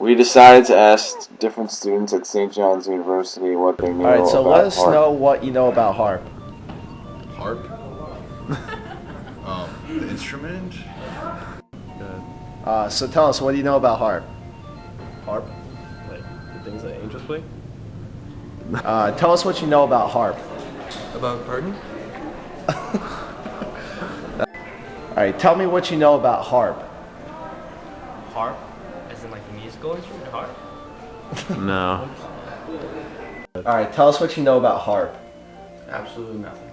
We decided to ask different students at St. John's University what they knew Alright, so about let us Haarp. know what you know about Haarp. Harp? The instrument? So tell us, what do you know about Haarp? Harp? Like the things that angels play? Tell us what you know about Haarp. About pardon? Alright, tell me what you know about Haarp. Harp, as in like a musical instrument, harp? No. Alright, tell us what you know about Haarp. Absolutely nothing.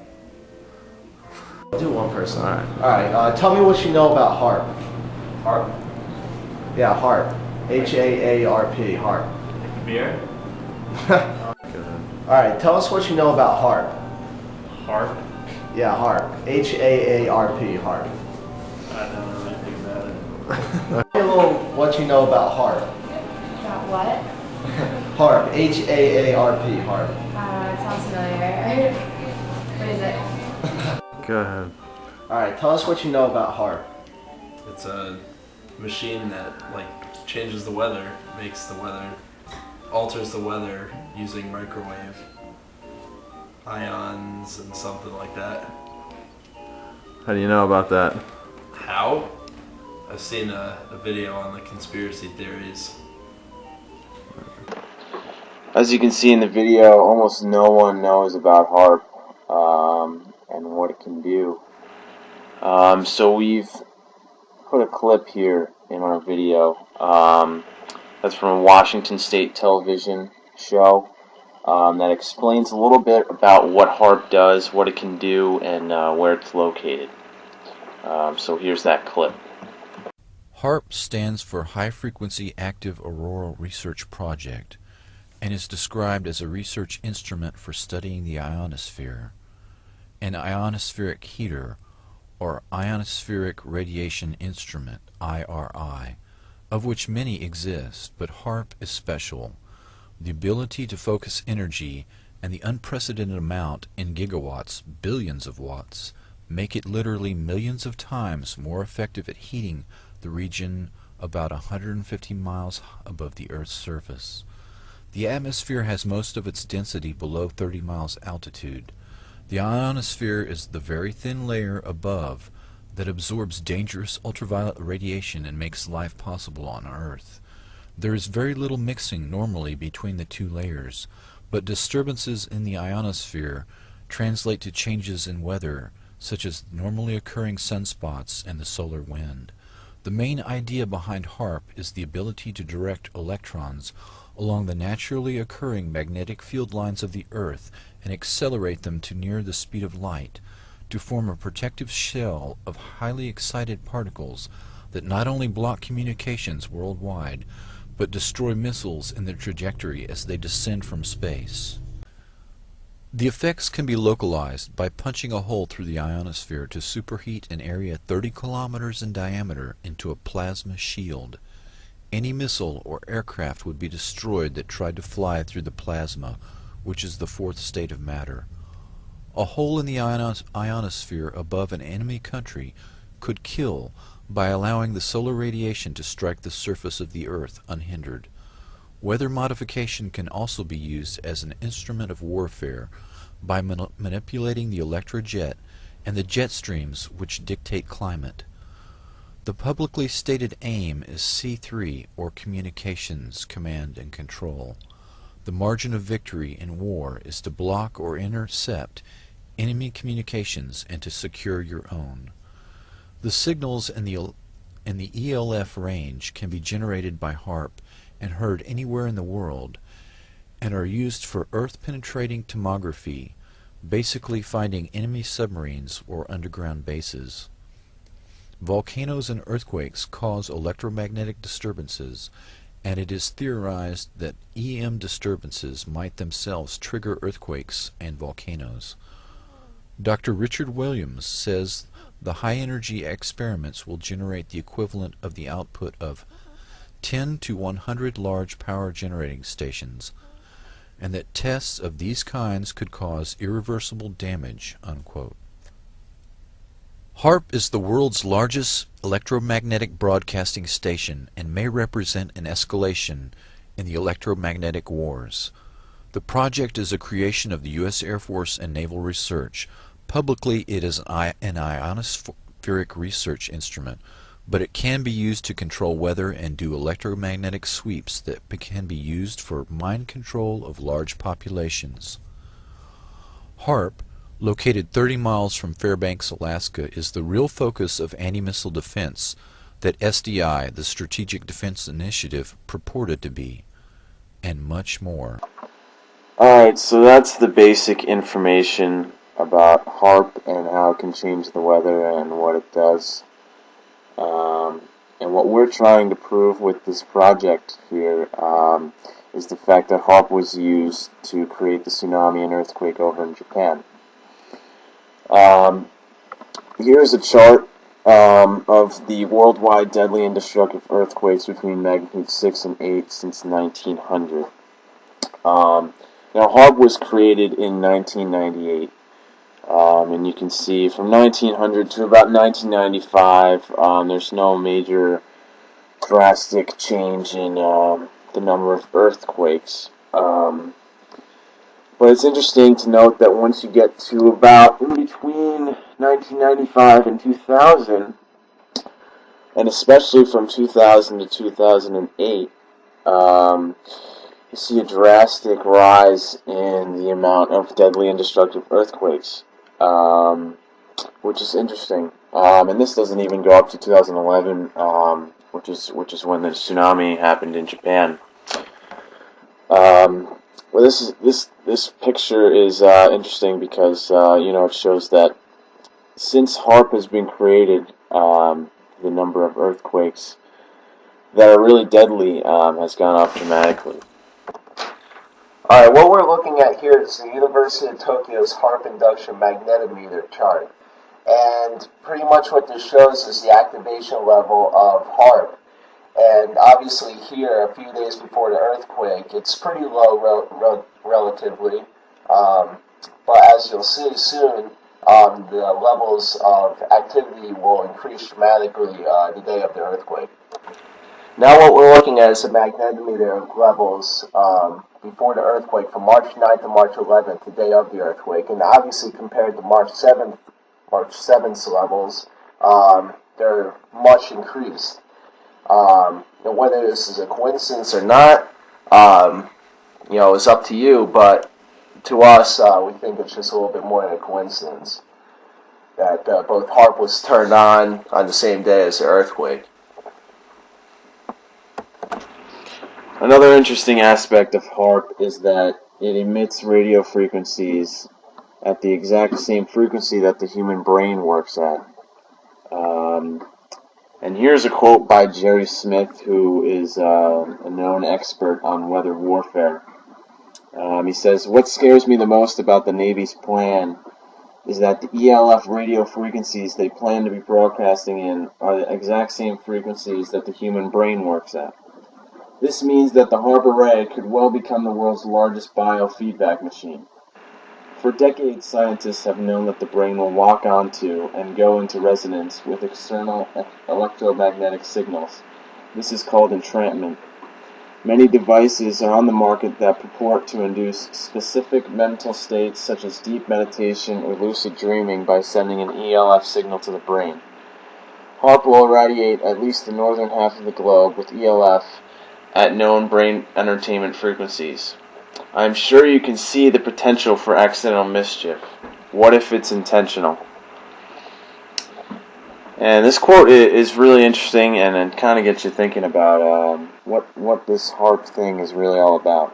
Do one person. Alright. Alright, tell me what you know about Haarp. Harp? Yeah, Haarp. H-A-A-R-P, Haarp. Beer? Alright, tell us what you know about Haarp. Harp? Yeah, Haarp. H-A-A-R-P, Haarp. I don't know anything about it. Tell me a little what you know about Haarp. About what? Haarp. H-A-A-R-P, Haarp. It sounds familiar. What is it? Go ahead. Alright, tell us what you know about Haarp. It's a machine that changes the weather, alters the weather using microwave ions and something like that. How do you know about that? How? I've seen a video on the conspiracy theories. As you can see in the video, almost no one knows about Haarp and what it can do. So we've put a clip here in our video. That's from a Washington State television show that explains a little bit about what Haarp does, what it can do, and where it's located. So here's that clip. Haarp stands for High Frequency Active Auroral Research Project and is described as a research instrument for studying the ionosphere, an ionospheric heater, or ionospheric radiation instrument, IRI, of which many exist, but Haarp is special. The ability to focus energy and the unprecedented amount in gigawatts, billions of watts, make it literally millions of times more effective at heating the region about 150 miles above the Earth's surface. The atmosphere has most of its density below 30 miles altitude. The ionosphere is the very thin layer above that absorbs dangerous ultraviolet radiation and makes life possible on Earth. There is very little mixing normally between the two layers, but disturbances in the ionosphere translate to changes in weather, such as normally occurring sunspots and the solar wind. The main idea behind Haarp is the ability to direct electrons along the naturally occurring magnetic field lines of the Earth and accelerate them to near the speed of light, to form a protective shell of highly excited particles that not only block communications worldwide, but destroy missiles in their trajectory as they descend from space. The effects can be localized by punching a hole through the ionosphere to superheat an area 30 kilometers in diameter into a plasma shield. Any missile or aircraft would be destroyed that tried to fly through the plasma, which is the fourth state of matter. A hole in the ionosphere above an enemy country could kill by allowing the solar radiation to strike the surface of the Earth unhindered. Weather modification can also be used as an instrument of warfare by manipulating the electrojet and the jet streams which dictate climate. The publicly stated aim is C3, or Communications, Command and Control. The margin of victory in war is to block or intercept enemy communications and to secure your own. The signals in the ELF range can be generated by Haarp and heard anywhere in the world, and are used for Earth-penetrating tomography, basically finding enemy submarines or underground bases. Volcanoes and earthquakes cause electromagnetic disturbances, and it is theorized that EM disturbances might themselves trigger earthquakes and volcanoes. Dr. Richard Williams says the high-energy experiments will generate the equivalent of the output of 10 to 100 large power generating stations, and that tests of these kinds could cause irreversible damage, unquote. Haarp is the world's largest electromagnetic broadcasting station and may represent an escalation in the electromagnetic wars. The project is a creation of the U.S. Air Force and Naval Research. Publicly, it is an ionospheric research instrument, but it can be used to control weather and do electromagnetic sweeps that can be used for mind control of large populations. Haarp, located 30 miles from Fairbanks, Alaska, is the real focus of anti-missile defense that SDI, the Strategic Defense Initiative, purported to be, and much more. Alright, so that's the basic information about HARP and how it can change the weather and what it does. And what we're trying to prove with this project here is the fact that HARP was used to create the tsunami and earthquake over in Japan. Here's a chart of the worldwide deadly and destructive earthquakes between magnitude 6 and 8 since 1900. Now, HARP was created in 1998, and you can see from 1900 to about 1995, there's no major drastic change in the number of earthquakes. But it's interesting to note that once you get to about in between 1995 and 2000, and especially from 2000 to 2008, you see a drastic rise in the amount of deadly and destructive earthquakes, which is interesting. And this doesn't even go up to 2011, which is when the tsunami happened in Japan. Well, this picture is interesting because it shows that since HARP has been created, the number of earthquakes that are really deadly has gone up dramatically. Alright, what we're looking at here is the University of Tokyo's HARP induction magnetometer chart. And pretty much what this shows is the activation level of HARP. And obviously here, a few days before the earthquake, it's pretty low relatively. But as you'll see soon, the levels of activity will increase dramatically the day of the earthquake. Now what we're looking at is the magnetometer levels before the earthquake from March 9th to March 11th, the day of the earthquake. And obviously compared to March 7th's levels, they're much increased. Whether this is a coincidence or not, it's up to you, but to us, we think it's just a little bit more than a coincidence that both HARP was turned on the same day as the earthquake. Another interesting aspect of HARP is that it emits radio frequencies at the exact same frequency that the human brain works at. And here's a quote by Jerry Smith, who is a known expert on weather warfare. He says, "What scares me the most about the Navy's plan is that the ELF radio frequencies they plan to be broadcasting in are the exact same frequencies that the human brain works at. This means that the HARP array could well become the world's largest biofeedback machine. For decades, scientists have known that the brain will lock onto and go into resonance with external electromagnetic signals. This is called entrampment. Many devices are on the market that purport to induce specific mental states such as deep meditation or lucid dreaming by sending an ELF signal to the brain. HARP will irradiate at least the northern half of the globe with ELF at known brain entertainment frequencies. I'm sure you can see the potential for accidental mischief. What if it's intentional?" And this quote is really interesting, and it kind of gets you thinking about what this HARP thing is really all about.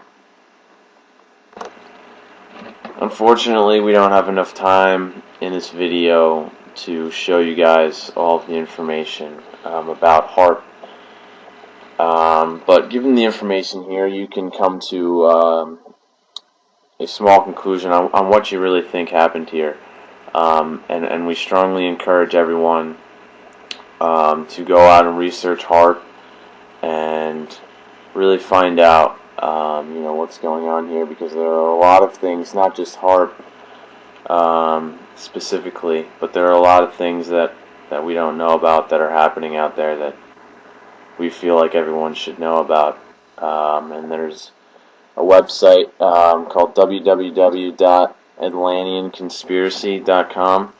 Unfortunately, we don't have enough time in this video to show you guys all of the information about HARP. But given the information here, you can come to a small conclusion on what you really think happened here. And we strongly encourage everyone to go out and research HARP and really find out what's going on here, because there are a lot of things, not just HARP, specifically, but there are a lot of things that we don't know about that are happening out there that we feel like everyone should know about. And there's a website called www.atlanteanconspiracy.com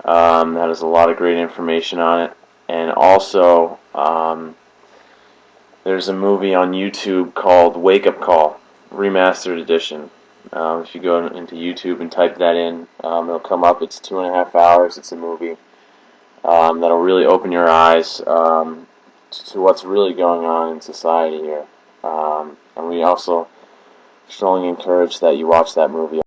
that has a lot of great information on it. And also, there's a movie on YouTube called Wake Up Call, Remastered Edition. If you go into YouTube and type that in, it'll come up. It's 2.5 hours. It's a movie that'll really open your eyes to what's really going on in society here. And we also strongly encourage that you watch that movie.